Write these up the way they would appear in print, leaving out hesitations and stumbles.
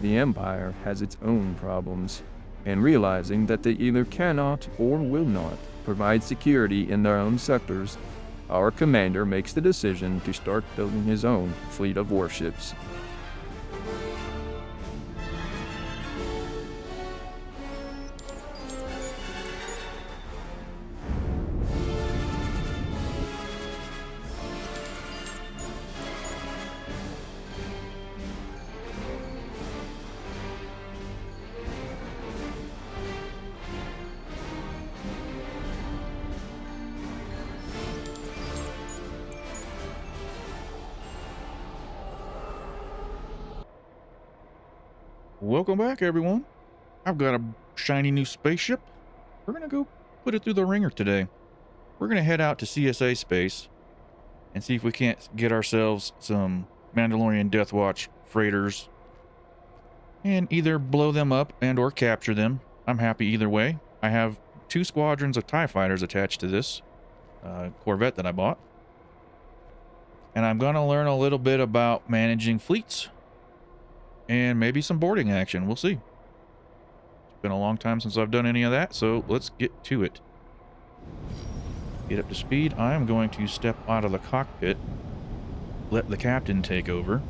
The Empire has its own problems, and realizing that they either cannot or will not provide security in their own sectors, our commander makes the decision to start building his own fleet of warships. Welcome back, everyone. I've got a shiny new spaceship. We're gonna go put it through the ringer today. We're gonna head out to CSA space and see if we can't get ourselves some Mandalorian Death Watch freighters and either blow them up and or capture them. I'm happy either way. I have 2 squadrons of TIE fighters attached to this Corvette that I bought. And I'm gonna learn a little bit about managing fleets and maybe some boarding action. We'll see. It's been a long time since I've done any of that, so let's get to it. Get up to speed. I am going to step out of the cockpit, let the captain take over,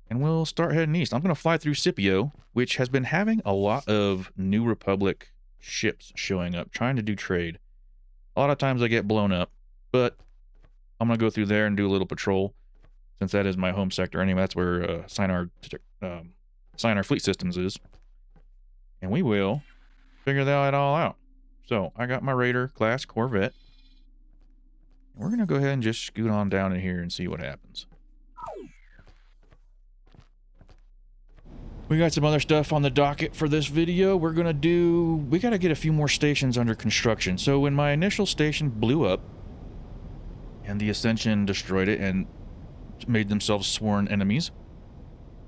and we'll start heading east. I'm going to fly through Scipio, which has been having a lot of New Republic ships showing up, trying to do trade. A lot of times I get blown up, but I'm going to go through there and do a little patrol, since that is my home sector anyway. That's where Sinar Fleet Systems is. And we will figure that all out. So, I got my Raider class Corvette. We're going to go ahead and just scoot on down in here and see what happens. We got some other stuff on the docket for this video. We got to get a few more stations under construction. So, when my initial station blew up, and the Ascension destroyed it and made themselves sworn enemies,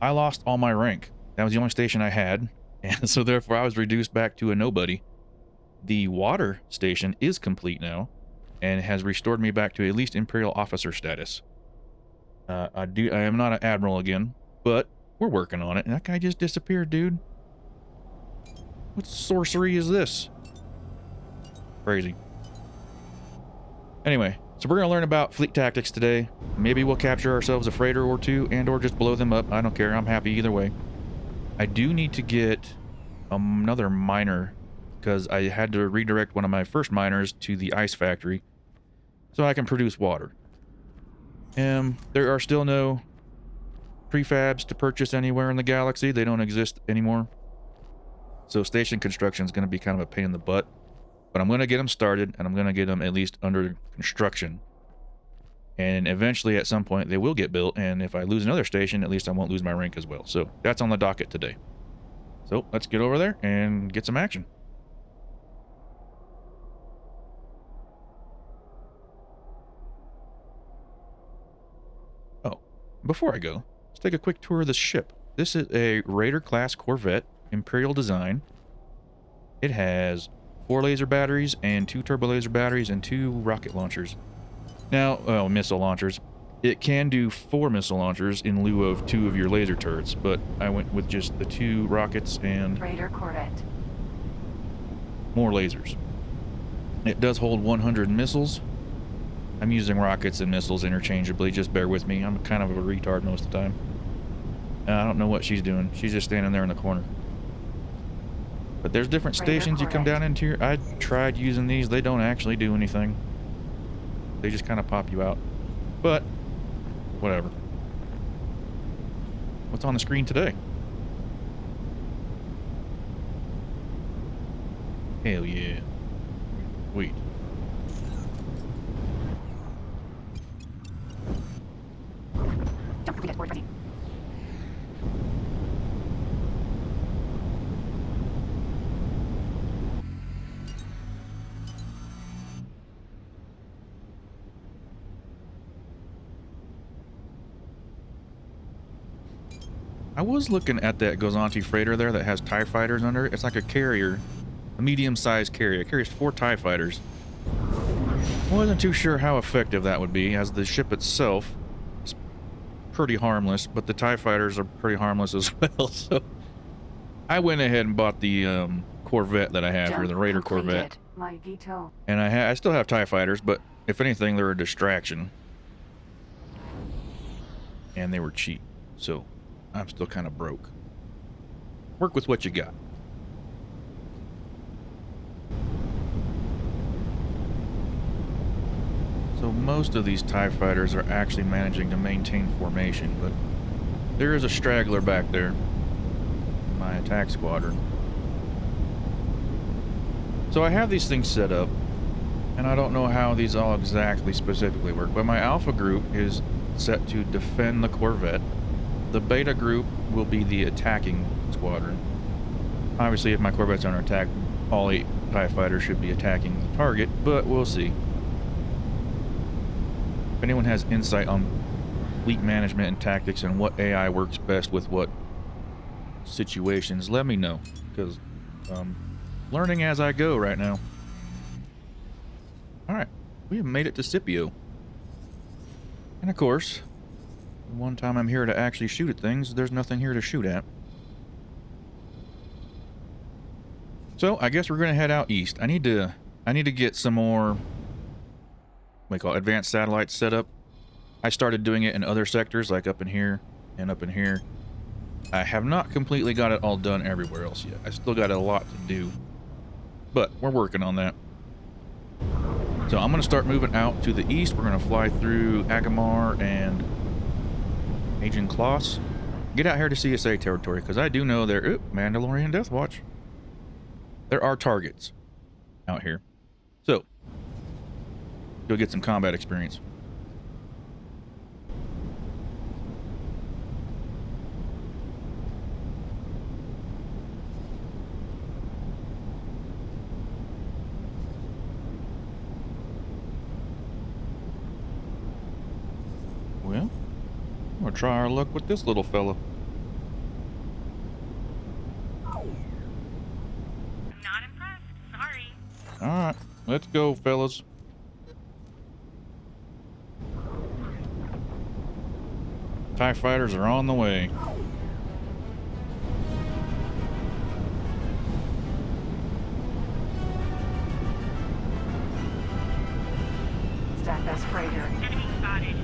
I lost all my rank. That was the only station I had, and so therefore I was reduced back to a nobody. The water station is complete now, and has restored me back to at least Imperial Officer status. I am not an Admiral again, but we're working on it. And that guy just disappeared, dude. What sorcery is this? Crazy. Anyway, so we're going to learn about fleet tactics today. Maybe we'll capture ourselves a freighter or two and or just blow them up. I don't care. I'm happy either way. I do need to get another miner because I had to redirect one of my first miners to the ice factory so I can produce water. There are still no prefabs to purchase anywhere in the galaxy. They don't exist anymore. So station construction is going to be kind of a pain in the butt. But I'm going to get them started, and I'm going to get them at least under construction. And eventually, at some point, they will get built, and if I lose another station, at least I won't lose my rank as well. So, that's on the docket today. So, let's get over there and get some action. Oh, before I go, let's take a quick tour of this ship. This is a Raider-class Corvette, Imperial design. It has 4 laser batteries and 2 turbo laser batteries and 2 rocket launchers. Now, missile launchers. It can do 4 missile launchers in lieu of 2 of your laser turrets, but I went with just the 2 rockets and Raider Corvette. More lasers. It does hold 100 missiles. I'm using rockets and missiles interchangeably, just bear with me. I'm kind of a retard most of the time. I don't know what she's doing. She's just standing there in the corner. But there's different stations you come down into here. I tried using these. They don't actually do anything. They just kind of pop you out. But, whatever. What's on the screen today? Hell yeah. Wait. I was looking at that Gozanti freighter there that has TIE fighters under it. It's like a carrier, a medium-sized carrier. It carries 4 TIE fighters. I wasn't too sure how effective that would be, as the ship itself is pretty harmless, but the TIE fighters are pretty harmless as well. So I went ahead and bought the Corvette that I have here, the Raider Corvette. And I still have TIE fighters, but if anything, they're a distraction. And they were cheap, so I'm still kind of broke. Work with what you got. So most of these TIE fighters are actually managing to maintain formation, but there is a straggler back there in my attack squadron. So I have these things set up, and I don't know how these all exactly specifically work, but my Alpha group is set to defend the Corvette. The Beta group will be the attacking squadron. Obviously, if my Corvette's under attack, all 8 TIE fighters should be attacking the target, but we'll see. If anyone has insight on fleet management and tactics and what AI works best with what situations, let me know, because learning as I go right now. Alright, we have made it to Scipio. And of course, the one time I'm here to actually shoot at things, there's nothing here to shoot at. So I guess we're going to head out east. I need to get some more, what we call it, advanced satellites set up. I started doing it in other sectors, like up in here and up in here. I have not completely got it all done everywhere else yet. I still got a lot to do, but we're working on that. So I'm going to start moving out to the east. We're going to fly through Agamar and Agent Kloss. Get out here to CSA territory, because I do know there... Mandalorian Death Watch. There are targets out here. So, go get some combat experience. Well, we'll try our luck with this little fella. Alright, let's go, fellas. TIE fighters are on the way. Stack as freighter. Enemy spotted.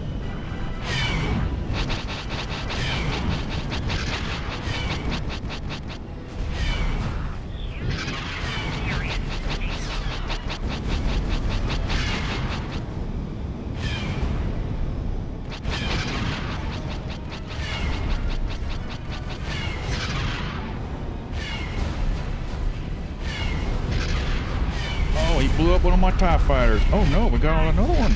Blew up one of my TIE fighters. Oh no, we got another one.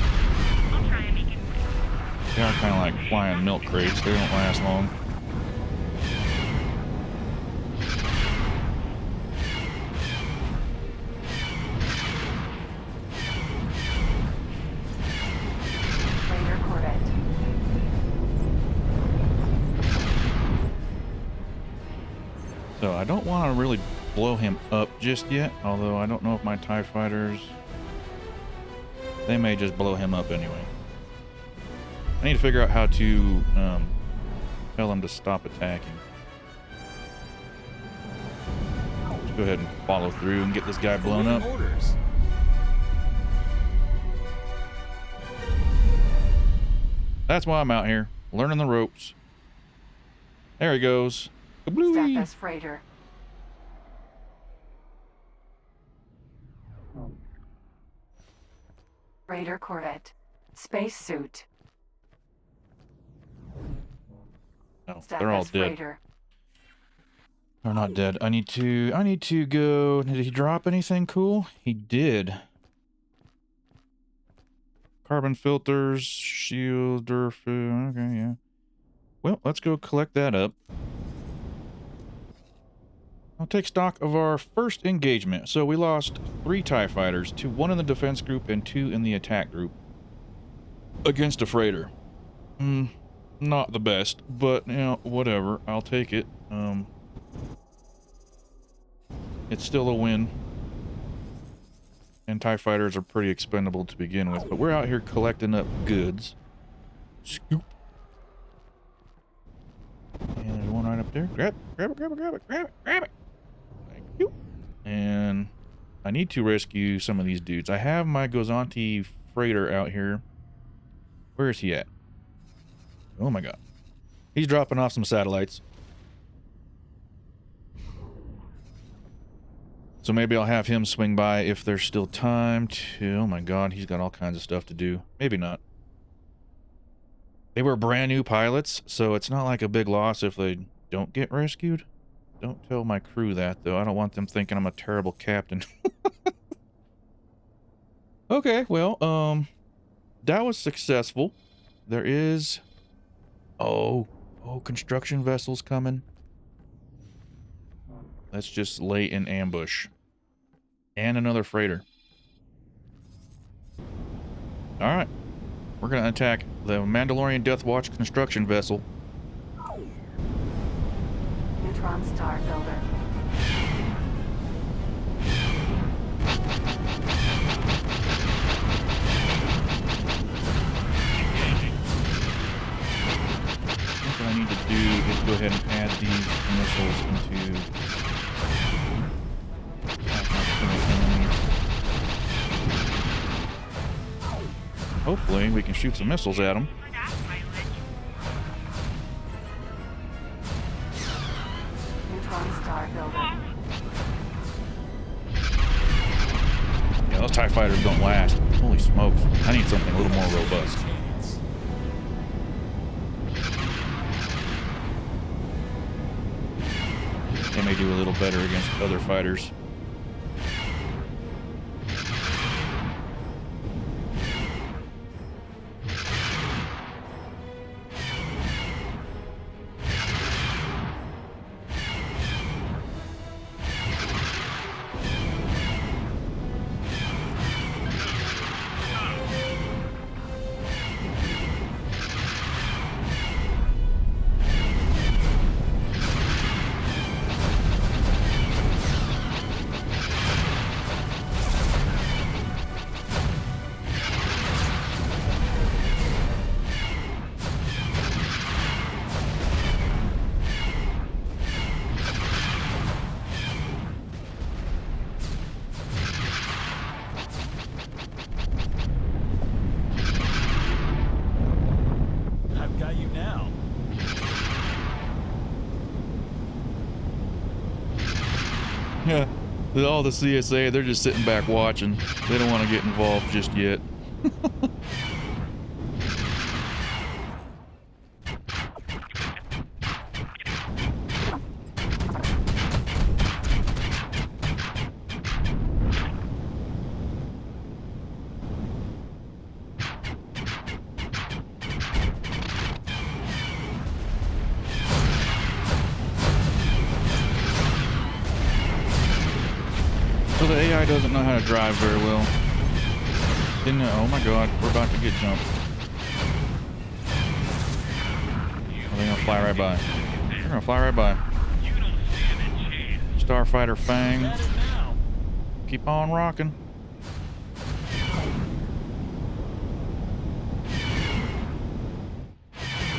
I'll try and make it quick. They are kind of like flying milk crates. They don't last long. Raider Corvette. So I don't want to really blow him up just yet, although I don't know if my TIE fighters, they may just blow him up anyway. I need to figure out how to tell him to stop attacking. Let's go ahead and follow through and get this guy blown up. That's why I'm out here, learning the ropes. There he goes. Stack as freighter. Raider Corvette. Spacesuit. No, they're all dead. Freighter. They're not dead. I need to go. Did he drop anything cool? He did. Carbon filters, shield, okay, yeah. Well, let's go collect that up. I'll take stock of our first engagement. So we lost 3 TIE fighters, 1 in the defense group and 2 in the attack group against a freighter. Not the best, but, you know, whatever. I'll take it. It's still a win. And TIE fighters are pretty expendable to begin with, but we're out here collecting up goods. Scoop. And there's one right up there. Grab it, grab it, grab it, grab it, grab it. Thank you. And I need to rescue some of these dudes. I have my Gozanti freighter out here. Where is he at? Oh my god. He's dropping off some satellites. So maybe I'll have him swing by if there's still time to... Oh my god, he's got all kinds of stuff to do. Maybe not. They were brand new pilots, so it's not like a big loss if they don't get rescued. Don't tell my crew that, though. I don't want them thinking I'm a terrible captain. Okay, well, that was successful. There is... Oh, construction vessels coming. Let's just lay in ambush. And another freighter. Alright. We're gonna attack the Mandalorian Death Watch construction vessel. Neutron Star Builder. What I need to do is go ahead and add these missiles into... Hopefully we can shoot some missiles at them. Neutron Star Builder. Yeah, those TIE fighters don't last. Holy smokes. I need something a little more robust. They may do a little better against other fighters. Yeah, all the CSA, they're just sitting back watching. They don't want to get involved just yet. So the AI doesn't know how to drive very well. Didn't know. Oh my god, we're about to get jumped. Oh, they're gonna fly right by. They're gonna fly right by. Starfighter Fang. Keep on rocking.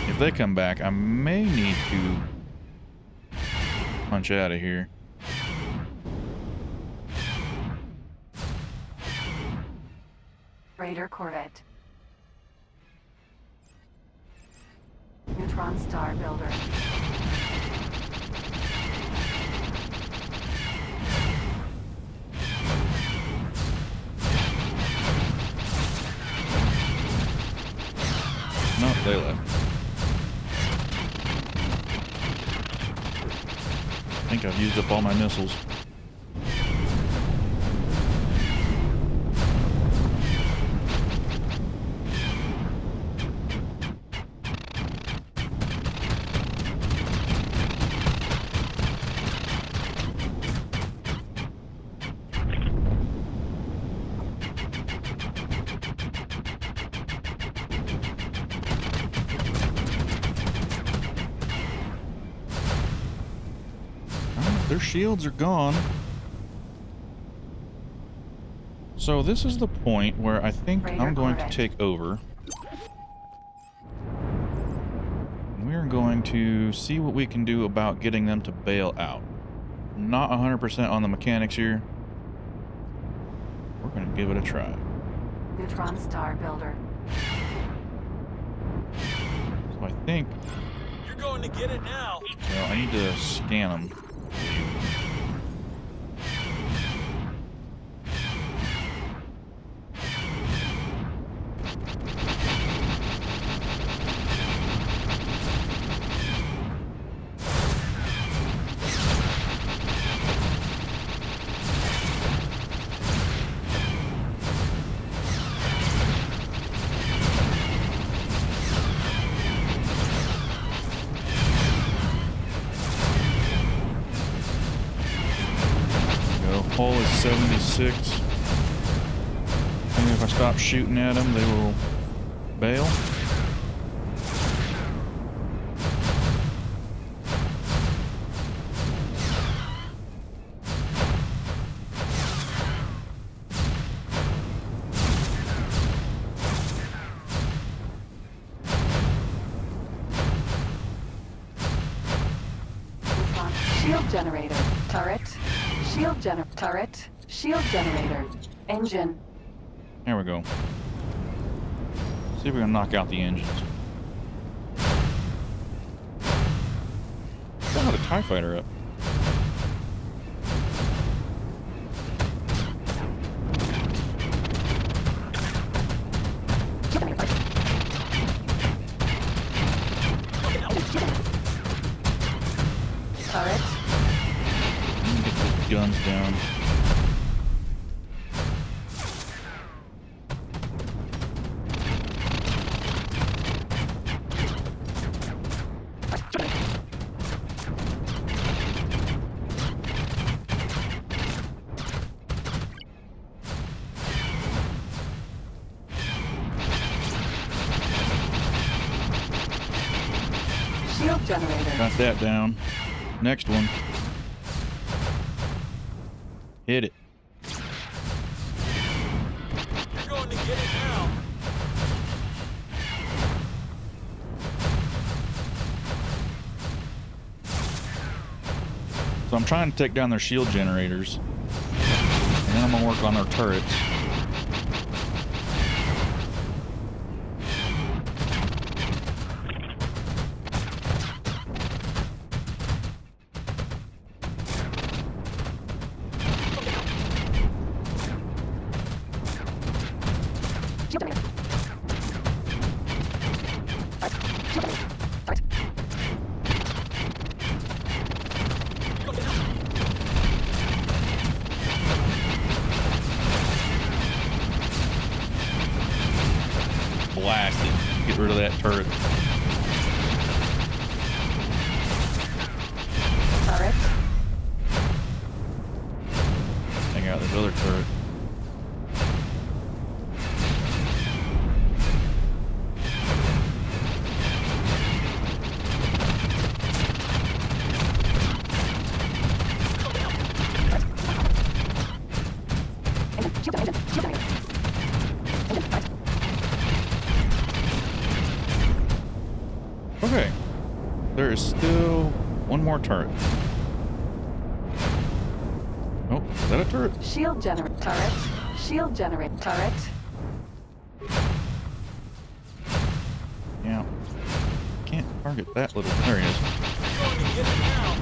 If they come back, I may need to punch out of here. Raider Corvette. Neutron Star Builder. No, they left. I think I've used up all my missiles. Their shields are gone. So this is the point where I think I'm going to take over. we're going to see what we can do about getting them to bail out. Not 100% on the mechanics here. We're going to give it a try. Neutron Star Builder. So I think... You're going to get it now. Well, I need to scan them. Hull is 76. And if I stop shooting at them, they will bail. Neutron Shield Generator. Turret. Turret. Shield generator. Engine. There we go. See if we can knock out the engines. Still have a TIE fighter up. Turret. Get those guns down. Shield generator. Got that down. Next one. Hit it. You're going to get it now. So I'm trying to take down their shield generators. And then I'm going to work on their turrets. Blast it. Get rid of that turret. Turret. Take out this other turret. Okay. There is still one more turret. Oh, is that a turret? Shield generator. Turret. Shield generator. Turret. Yeah. Can't target that little. There he is. You're going to get it now.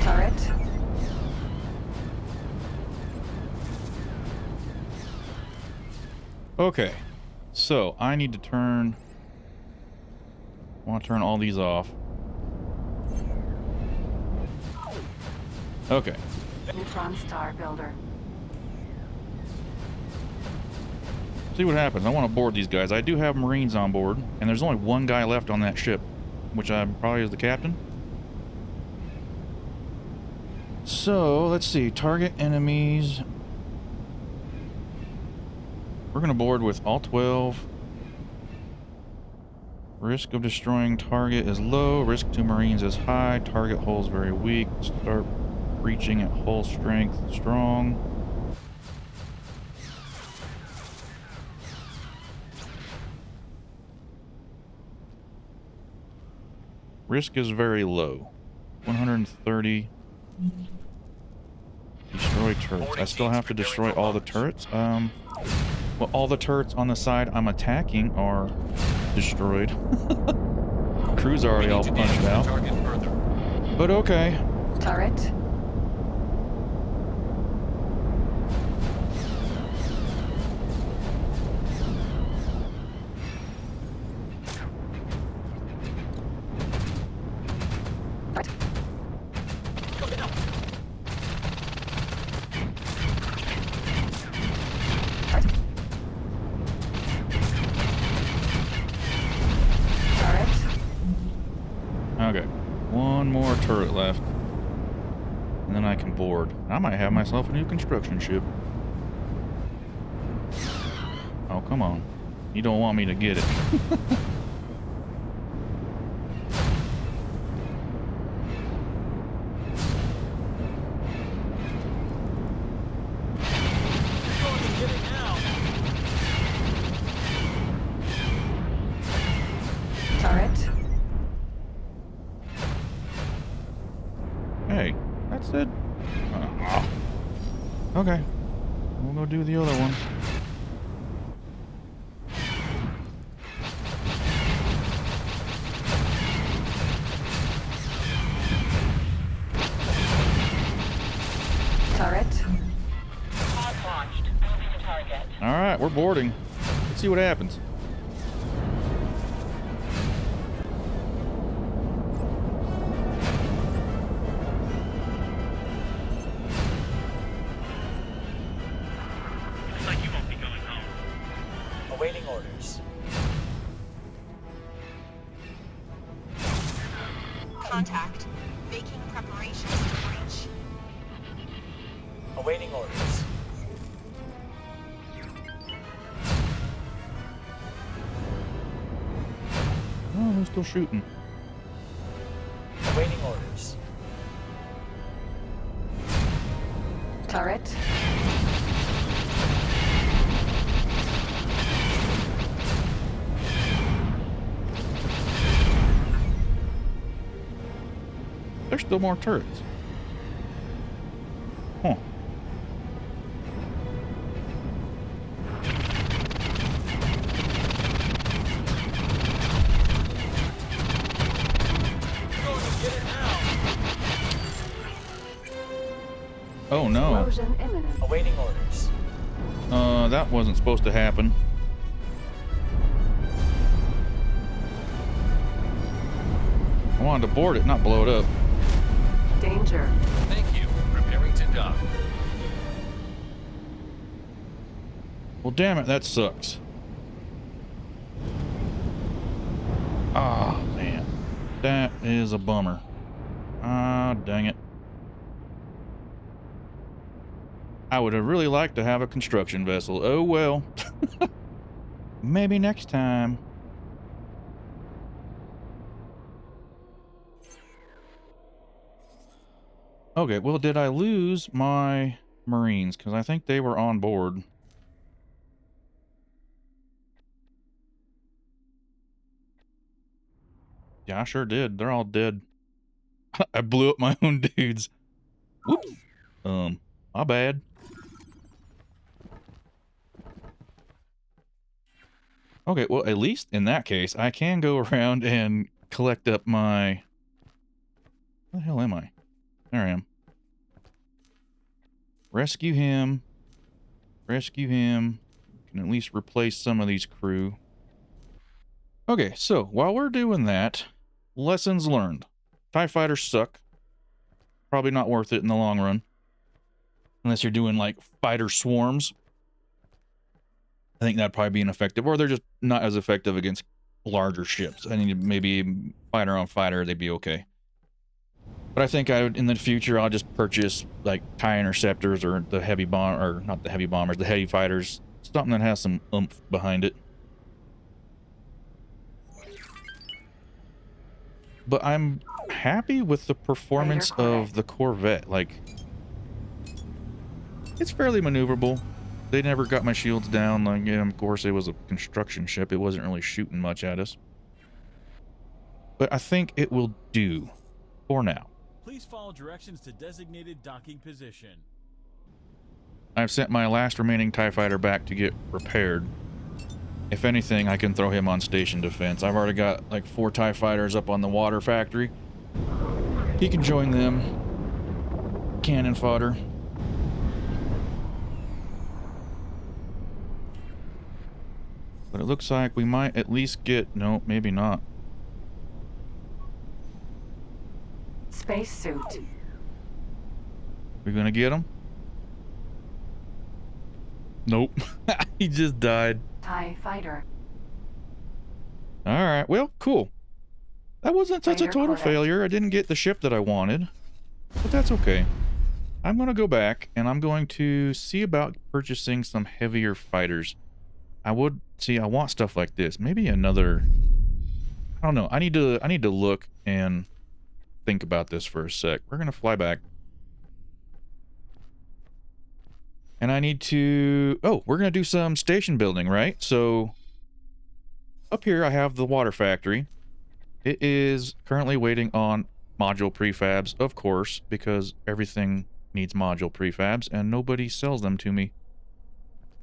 Turret. Okay. So I need to turn. I want to turn all these off. Okay. Neutron Star Builder. See what happens. I want to board these guys. I do have Marines on board, and there's only one guy left on that ship, which I probably is the captain. So let's see. Target enemies. We're gonna board with all 12. Risk of destroying target is low. Risk to Marines is high. Target hull is very weak. Start breaching at hull strength strong. Risk is very low. 130. Destroy turrets. I still have to destroy all the turrets. Well, all the turrets on the side I'm attacking are destroyed. Crew's already all punched out. But okay. Turret. Okay, one more turret left, and then I can board. I might have myself a new construction ship. Oh, come on. You don't want me to get it. You're going to get it now. Turret. Hey, that's it. Okay, we'll go do the other one. Turret. Pod launched. Moving to target. All right, we're boarding. Let's see what happens. Looks like you won't be going home. Awaiting orders. Contact. Making preparations to breach. Awaiting orders. Oh, they're still shooting. Awaiting orders. Turret. There's still more turrets. Huh. You're going to get it now. Oh no. Explosion imminent. Awaiting orders. That wasn't supposed to happen. I wanted to board it, not blow it up. Danger. Thank you. Preparing to dock. Well, damn it, that sucks. Ah, man. That is a bummer. Ah, dang it. I would have really liked to have a construction vessel. Oh, well. Maybe next time. Okay, well, did I lose my Marines? Because I think they were on board. Yeah, I sure did. They're all dead. I blew up my own dudes. Whoops. My bad. Okay, well, at least in that case, I can go around and collect up my... Where the hell am I? There I am. Rescue him. Rescue him. Can at least replace some of these crew. Okay, so while we're doing that, lessons learned. TIE fighters suck. Probably not worth it in the long run. Unless you're doing like fighter swarms. I think that'd probably be ineffective. Or they're just not as effective against larger ships. I need maybe fighter on fighter, they'd be okay. But I think I would, in the future, I'll just purchase like TIE interceptors or the heavy bomb, or not the heavy bombers, the heavy fighters something that has some oomph behind it. But I'm happy with the performance of the Corvette. Like, it's fairly maneuverable. They never got my shields down. Like, yeah, of course, it was a construction ship. It wasn't really shooting much at us. But I think it will do for now. Please follow directions to designated docking position. I've sent my last remaining TIE fighter back to get repaired. If anything, I can throw him on station defense. I've already got like 4 TIE fighters up on the water factory. He can join them. Cannon fodder. But it looks like we might at least get... No, maybe not. Spacesuit. We gonna get him? Nope. He just died. TIE fighter. Alright, well, cool. That wasn't such a Fighter total Corvette. failure. I didn't get the ship that I wanted. But that's okay. I'm gonna go back and I'm going to see about purchasing some heavier fighters. I want stuff like this. Maybe another... I don't know. I need to look and think about this for a sec. We're gonna fly back. And I need to... Oh, we're gonna do some station building, right? So... Up here I have the water factory. It is currently waiting on module prefabs, of course, because everything needs module prefabs and nobody sells them to me.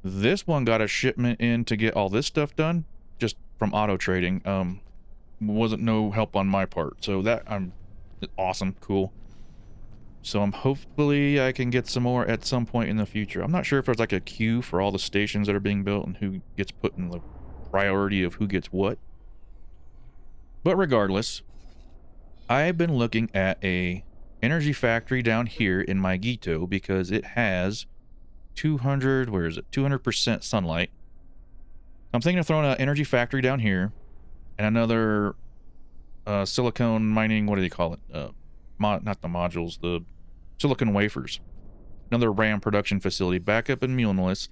This one got a shipment in to get all this stuff done, just from auto trading. Wasn't no help on my part, so that I'm awesome, cool. So hopefully I can get some more at some point in the future. I'm not sure if there's like a queue for all the stations that are being built and who gets put in the priority of who gets what. But regardless, I've been looking at a energy factory down here in my Gito because it has 200, where is it? 200% sunlight. I'm thinking of throwing an energy factory down here and another silicone mining, what do they call it? Not the modules, the silicon wafers. Another RAM production facility back up in Mulnless.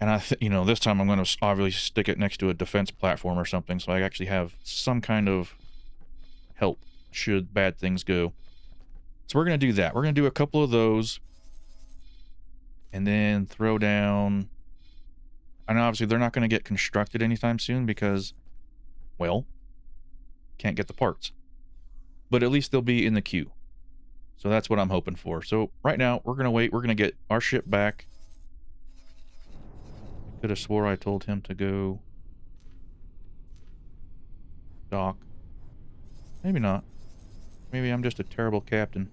And this time I'm going to obviously stick it next to a defense platform or something so I actually have some kind of help should bad things go. So we're going to do that. We're going to do a couple of those. And then throw down... And obviously they're not going to get constructed anytime soon because, well, can't get the parts. But at least they'll be in the queue. So that's what I'm hoping for. So right now, we're going to wait. We're going to get our ship back. I could have swore I told him to go dock. Maybe not. Maybe I'm just a terrible captain.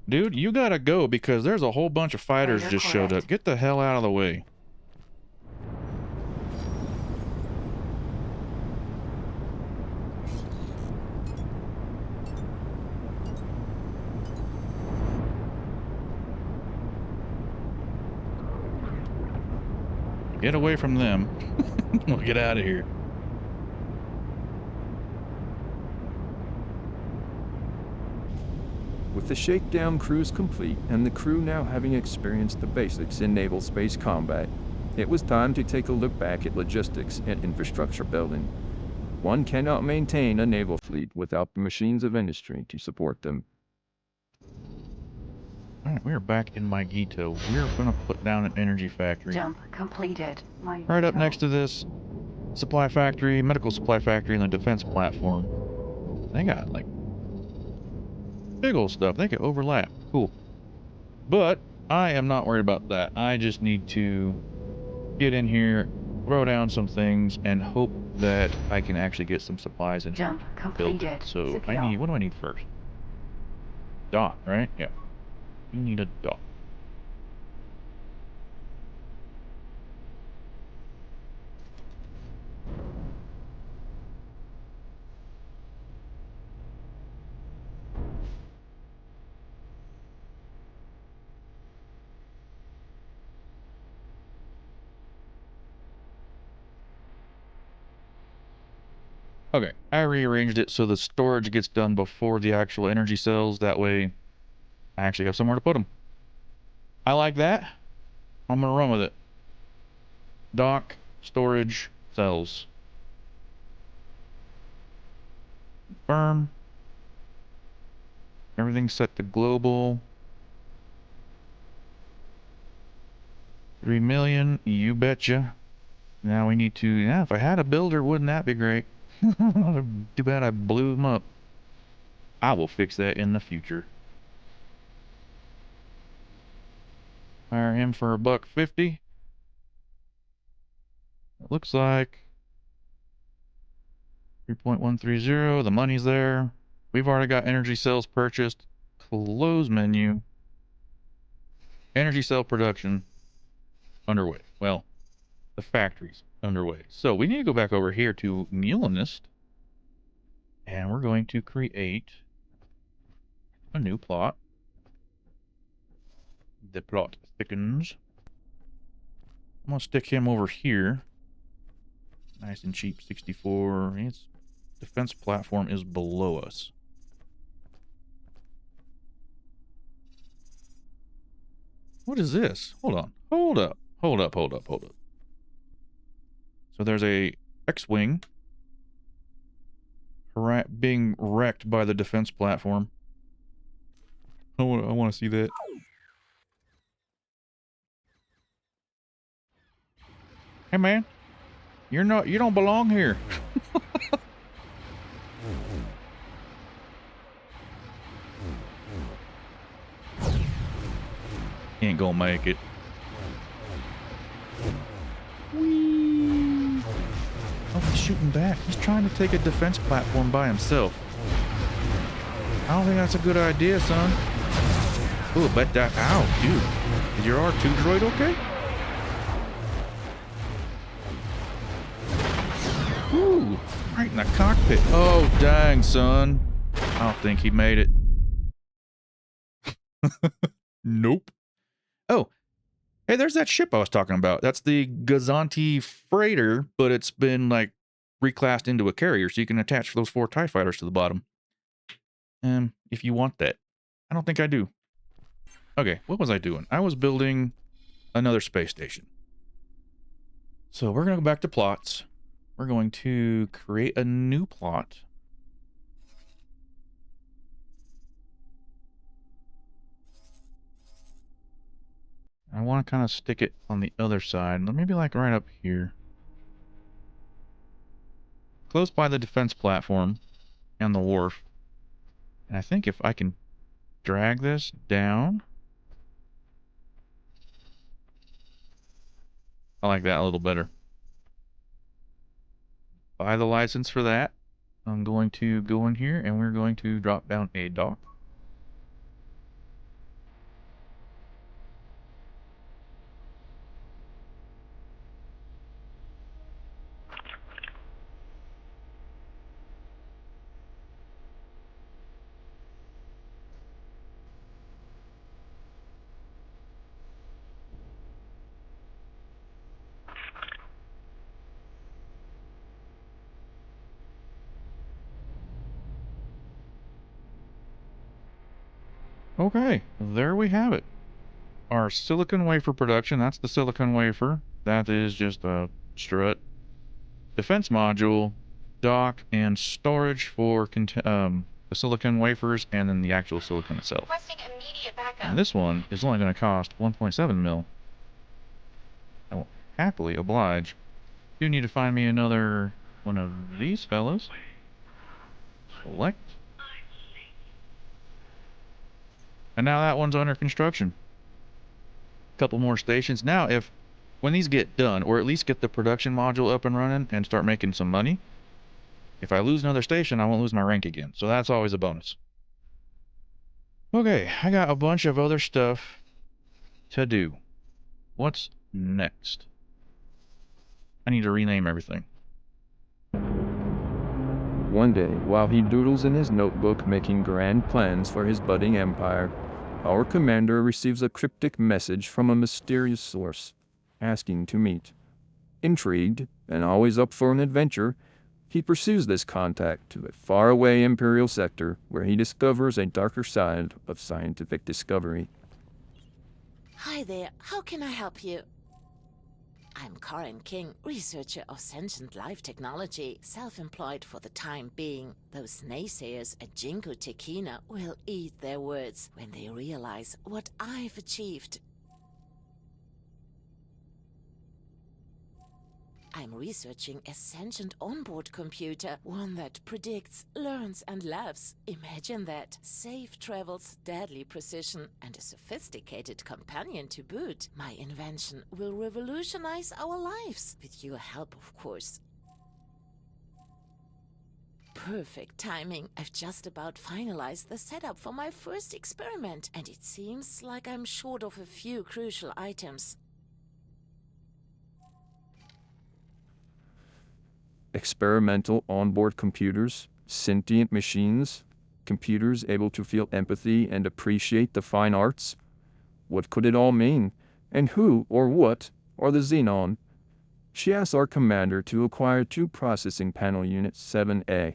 Dude, you gotta go because there's a whole bunch of fighters just showed up. Get the hell out of the way. Get away from them. We'll get out of here. With the shakedown cruise complete and the crew now having experienced the basics in naval space combat, it was time to take a look back at logistics and infrastructure building. One cannot maintain a naval fleet without the machines of industry to support them. Alright, we're back in my Gito. We're gonna put down an energy factory. Jump completed. Right up next to this supply factory, medical supply factory, and the defense platform. They got like big old stuff. They can overlap. Cool. But I am not worried about that. I just need to get in here, throw down some things, and hope that I can actually get some supplies in Jump here completed. built. So Secure. what do I need first? Dock, right? Yeah. You need a dock. Okay, I rearranged it so the storage gets done before the actual energy cells. That way, I actually have somewhere to put them. I like that. I'm gonna run with it. Dock, storage, cells. Confirm. Everything's set to global. 3 million, you betcha. Now we need to, yeah, if I had a builder, wouldn't that be great? Too bad I blew them up. I will fix that in the future. Hire him for $150. It looks like 3.130. The money's there. We've already got energy cells purchased. Close menu. Energy cell production underway. Well, the factory's underway. So we need to go back over here to Mulinist. And we're going to create a new plot. The plot thickens. I'm going to stick him over here. Nice and cheap, 64. His defense platform is below us. What is this? Hold on. Hold up. Hold up, hold up, hold up. So there's a X-Wing being wrecked by the defense platform. I want to see that. Hey man, you don't belong here. He ain't gonna make it. Whee! Oh, he's shooting back. He's trying to take a defense platform by himself. I don't think that's a good idea, son. Ooh, bet that. Ow, dude. Is your R2 droid okay? Ooh, right in the cockpit. Oh, dang, son. I don't think he made it. Nope. Oh, hey, there's that ship I was talking about. That's the Gazanti freighter, but it's been, like, reclassed into a carrier, so you can attach those 4 TIE fighters to the bottom. If you want that. I don't think I do. Okay, what was I doing? I was building another space station. So we're going to go back to plots. We're going to create a new plot. I want to kind of stick it on the other side. Maybe like right up here. Close by the defense platform and the wharf. And I think if I can drag this down. I like that a little better. Buy the license for that. I'm going to go in here and we're going to drop down a dock. Okay, there we have it. Our silicon wafer production, that's the silicon wafer. That is just a strut. Defense module, dock, and storage for the silicon wafers and then the actual silicon itself. Requesting immediate backup. And this one is only going to cost 1.7 mil. I will happily oblige. You need to find me another one of these fellas. Select. And now that one's under construction. Couple more stations. Now, when these get done, or at least get the production module up and running and start making some money, if I lose another station, I won't lose my rank again. So that's always a bonus. Okay, I got a bunch of other stuff to do. What's next? I need to rename everything. One day, while he doodles in his notebook making grand plans for his budding empire, our commander receives a cryptic message from a mysterious source, asking to meet. Intrigued, and always up for an adventure, He pursues this contact to a faraway Imperial sector where he discovers a darker side of scientific discovery. Hi there, how can I help you? I'm Karen King, researcher of sentient life technology, self-employed for the time being. Those naysayers at Jingo Tequila will eat their words when they realize what I've achieved. I'm researching a sentient onboard computer, one that predicts, learns and laughs. Imagine that. Safe travels, deadly precision, and a sophisticated companion to boot. My invention will revolutionize our lives, with your help, of course. Perfect timing. I've just about finalized the setup for my first experiment, and it seems like I'm short of a few crucial items. Experimental onboard computers, sentient machines, computers able to feel empathy and appreciate the fine arts. What could it all mean? And who or what are the Xenon? She asks our commander to acquire 2 processing panel units 7A.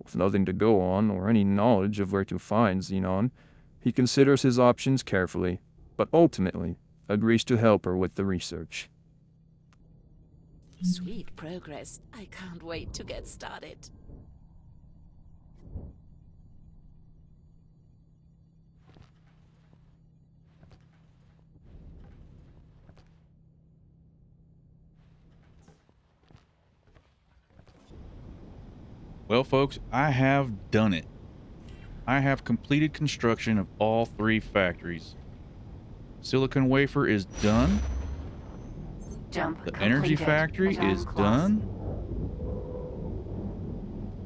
With nothing to go on or any knowledge of where to find Xenon, he considers his options carefully, but ultimately agrees to help her with the research. Sweet progress. I can't wait to get started. Well, folks, I have done it. I have completed construction of all 3 factories. Silicon wafer is done. Jump The energy completed. factory Madame is Claus. done.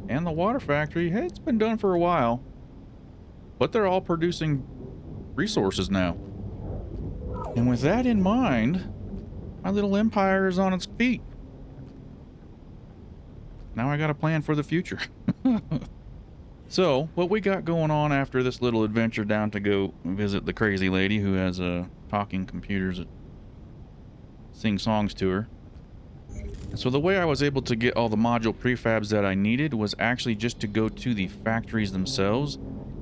And the water factory, hey, it's been done for a while. But they're all producing resources now. And with that in mind, my little empire is on its feet. Now I got a plan for the future. So, what we got going on after this little adventure down to go visit the crazy lady who has talking computers that sing songs to her. And so the way I was able to get all the module prefabs that I needed was actually just to go to the factories themselves.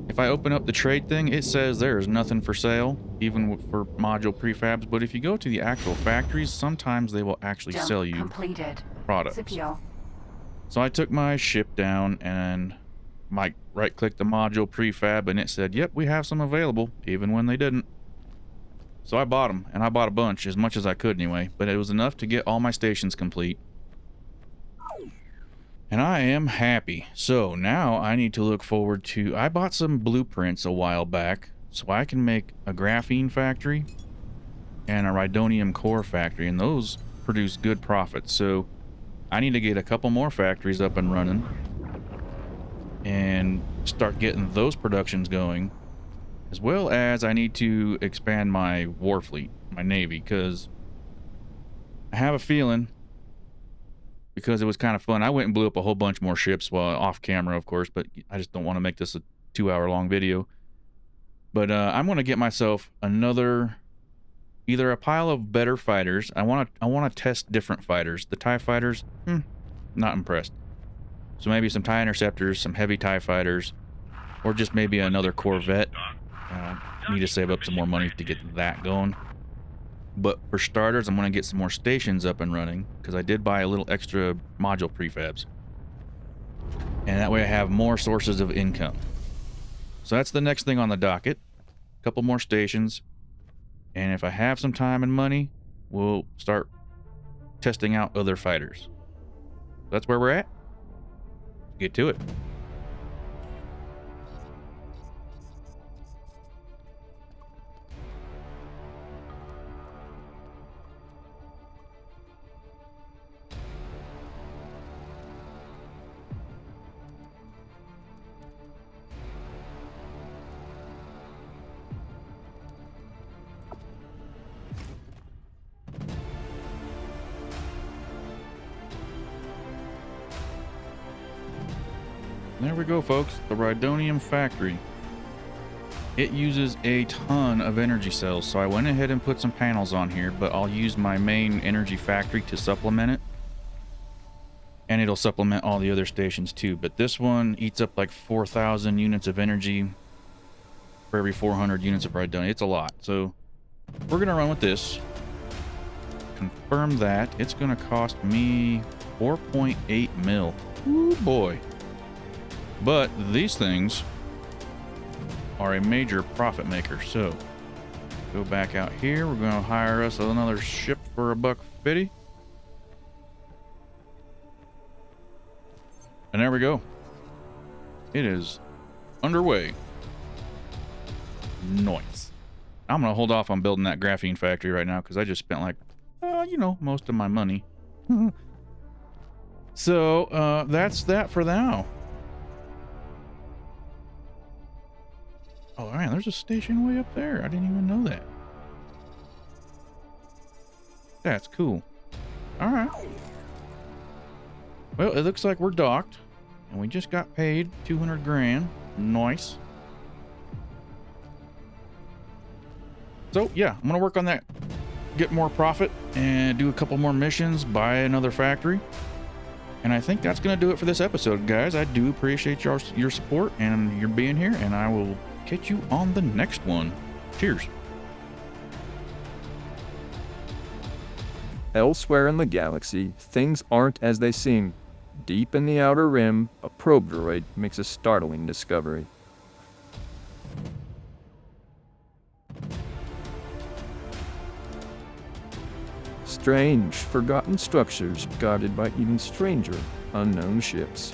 If I open up the trade thing, it says there's nothing for sale, even for module prefabs. But if you go to the actual factories, sometimes they will actually Jump sell you completed. products. Scipio. So I took my ship down and right-clicked the module prefab, and it said, yep, we have some available, even when they didn't. So I bought them, and I bought a bunch, as much as I could anyway, but it was enough to get all my stations complete. And I am happy. So now I need to look forward to... I bought some blueprints a while back, so I can make a graphene factory and a rhydonium core factory, and those produce good profits. So I need to get a couple more factories up and running and start getting those productions going. As well as I need to expand my war fleet, my navy, because I have a feeling, because it was kind of fun, I went and blew up a whole bunch more ships, well, off camera, of course, but I just don't want to make this a 2-hour-long video. But I'm going to get myself either a pile of better fighters. I want to test different fighters. The TIE fighters, not impressed. So maybe some TIE interceptors, some heavy TIE fighters, or just maybe another Corvette. Need to save up some more money to get that going. But for starters, I'm going to get some more stations up and running, because I did buy a little extra module prefabs. And that way I have more sources of income. So that's the next thing on the docket. A couple more stations. And if I have some time and money, we'll start testing out other fighters. That's where we're at. Get to it. There we go, folks. The Rhydonium factory. It uses a ton of energy cells, so I went ahead and put some panels on here, but I'll use my main energy factory to supplement it. And it'll supplement all the other stations too. But this one eats up like 4,000 units of energy for every 400 units of ride done. It's a lot. So we're going to run with this. Confirm that. It's going to cost me 4.8 mil. Ooh, boy. But these things are a major profit maker. So go back out here. We're going to hire us another ship for $150. And there we go. It is underway. Nice. I'm going to hold off on building that graphene factory right now because I just spent like, most of my money. So that's that for now. Oh, man, there's a station way up there. I didn't even know that. That's cool. All right. Well, it looks like we're docked. And we just got paid 200 grand. Nice. So, yeah, I'm going to work on that. Get more profit and do a couple more missions. Buy another factory. And I think that's going to do it for this episode, guys. I do appreciate your support and your being here. And I will catch you on the next one. Cheers. Elsewhere in the galaxy, things aren't as they seem. Deep in the Outer Rim, a probe droid makes a startling discovery. Strange, forgotten structures guarded by even stranger, unknown ships.